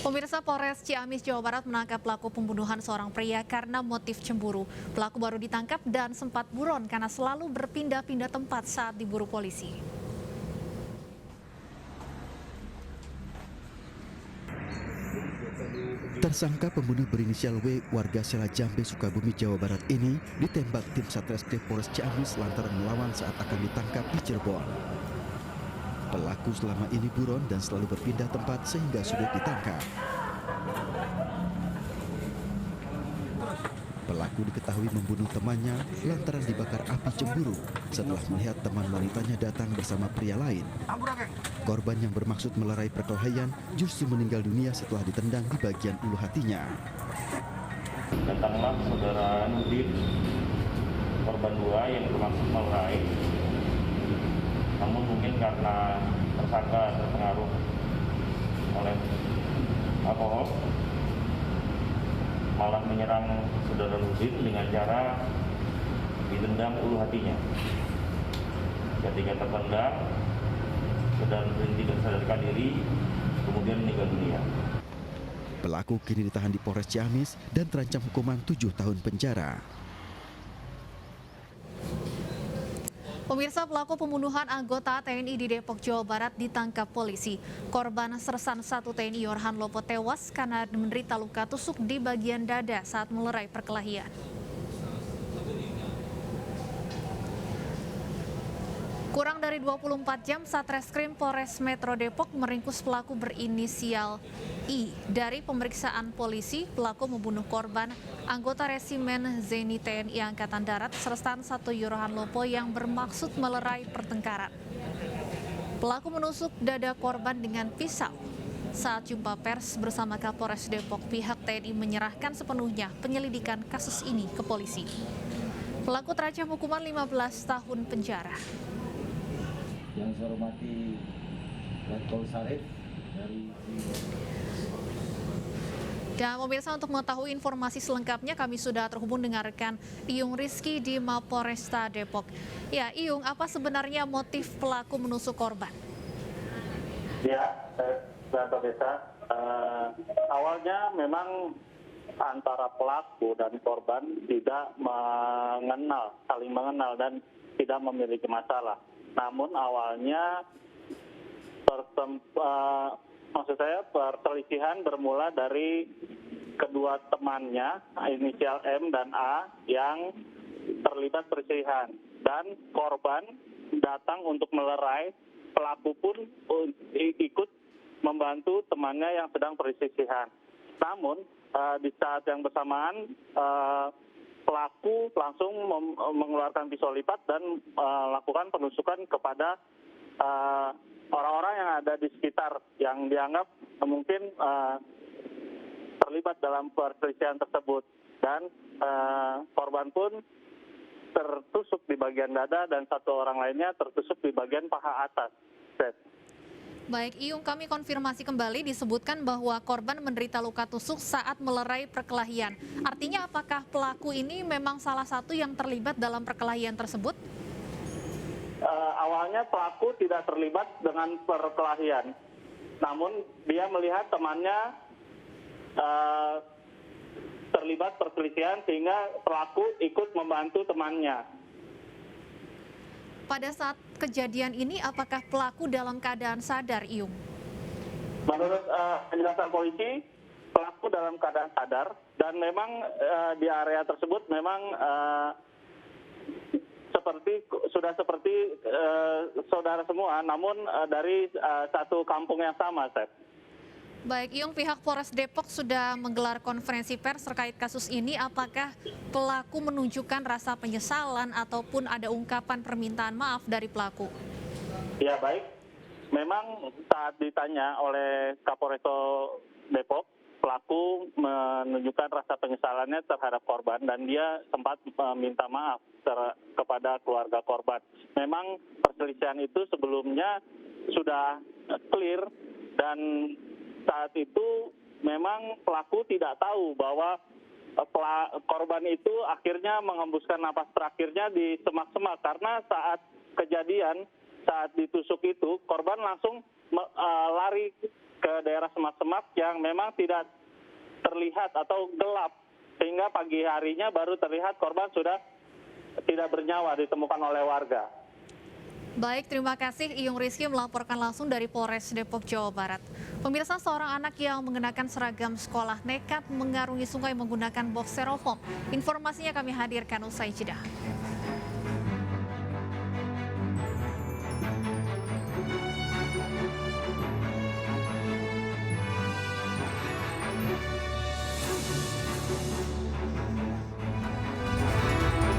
Pemirsa, Polres Ciamis, Jawa Barat menangkap pelaku pembunuhan seorang pria karena motif cemburu. Pelaku baru ditangkap dan sempat buron karena selalu berpindah-pindah tempat saat diburu polisi. Tersangka pembunuh berinisial W warga Sela Jambe, Sukabumi, Jawa Barat ini ditembak tim Satreskrim Polres Ciamis lantaran melawan saat akan ditangkap di Cirebon. Pelaku selama ini buron dan selalu berpindah tempat sehingga sulit ditangkap. Pelaku diketahui membunuh temannya lantaran dibakar api cemburu setelah melihat teman wanitanya datang bersama pria lain. Korban yang bermaksud melerai perkelahian justru meninggal dunia setelah ditendang di bagian ulu hatinya. Datanglah saudara Nudin, korban 2 yang bermaksud melerai. Namun mungkin karena tersangka terpengaruh oleh alkohol, malah menyerang saudara Nudin dengan cara ditendang ulu hatinya. Ketika tertendang, saudara Nudin tidak sadarkan diri, kemudian meninggal dunia. Pelaku kini ditahan di Polres Ciamis dan terancam hukuman 7 tahun penjara. Pemirsa, pelaku pembunuhan anggota TNI di Depok, Jawa Barat ditangkap polisi. Korban Sersan 1 TNI Yorhan Lopo tewas karena menderita luka tusuk di bagian dada saat melerai perkelahian. Kurang dari 24 jam, Satreskrim Polres Metro Depok meringkus pelaku berinisial I. Dari pemeriksaan polisi, pelaku membunuh korban anggota resimen Zeni TNI Angkatan Darat Sersan 1 Yorhan Lopo yang bermaksud melerai pertengkaran. Pelaku menusuk dada korban dengan pisau. Saat jumpa pers bersama Kapolres Depok, pihak TNI menyerahkan sepenuhnya penyelidikan kasus ini ke polisi. Pelaku terancam hukuman 15 tahun penjara. Yang saya hormati Letkol Sarif dari Dan pemirsa, untuk mengetahui informasi selengkapnya kami sudah terhubung dengan rekan Iyung Rizky di Mapolresta Depok. Ya, Iyung, apa sebenarnya motif pelaku menusuk korban? Ya, pemirsa, awalnya memang antara pelaku dan korban tidak saling mengenal dan tidak memiliki masalah. Namun awalnya perselisihan bermula dari kedua temannya, inisial M dan A, yang terlibat perselisihan. Dan korban datang untuk melerai, pelaku pun ikut membantu temannya yang sedang perselisihan. Namun di saat yang bersamaan, pelaku langsung mengeluarkan pisau lipat dan melakukan penusukan kepada orang-orang yang ada di sekitar yang dianggap mungkin terlibat dalam perselisihan tersebut. Dan korban pun tertusuk di bagian dada dan satu orang lainnya tertusuk di bagian paha atas. Baik, Iyung, kami konfirmasi kembali, disebutkan bahwa korban menderita luka tusuk saat melerai perkelahian. Artinya apakah pelaku ini memang salah satu yang terlibat dalam perkelahian tersebut? Awalnya pelaku tidak terlibat dengan perkelahian. Namun dia melihat temannya terlibat perselisihan sehingga pelaku ikut membantu temannya. Pada saat kejadian ini, apakah pelaku dalam keadaan sadar, Iyung? Menurut penjelasan polisi, pelaku dalam keadaan sadar dan memang di area tersebut memang sudah seperti saudara semua, namun dari satu kampung yang sama, Seth. Baik, Iyung, pihak Polres Depok sudah menggelar konferensi pers terkait kasus ini. Apakah pelaku menunjukkan rasa penyesalan ataupun ada ungkapan permintaan maaf dari pelaku? Ya, baik. Memang saat ditanya oleh Kapolresto Depok, pelaku menunjukkan rasa penyesalannya terhadap korban dan dia sempat meminta maaf kepada keluarga korban. Memang perselisihan itu sebelumnya sudah clear dan saat itu memang pelaku tidak tahu bahwa korban itu akhirnya mengembuskan napas terakhirnya di semak-semak karena saat kejadian saat ditusuk itu korban langsung lari ke daerah semak-semak yang memang tidak terlihat atau gelap, sehingga pagi harinya baru terlihat korban sudah tidak bernyawa ditemukan oleh warga. Baik, terima kasih Iyung Rizky melaporkan langsung dari Polres Depok, Jawa Barat. Pemirsa, seorang anak yang mengenakan seragam sekolah nekat mengarungi sungai menggunakan box styrofoam. Informasinya kami hadirkan usai jeda.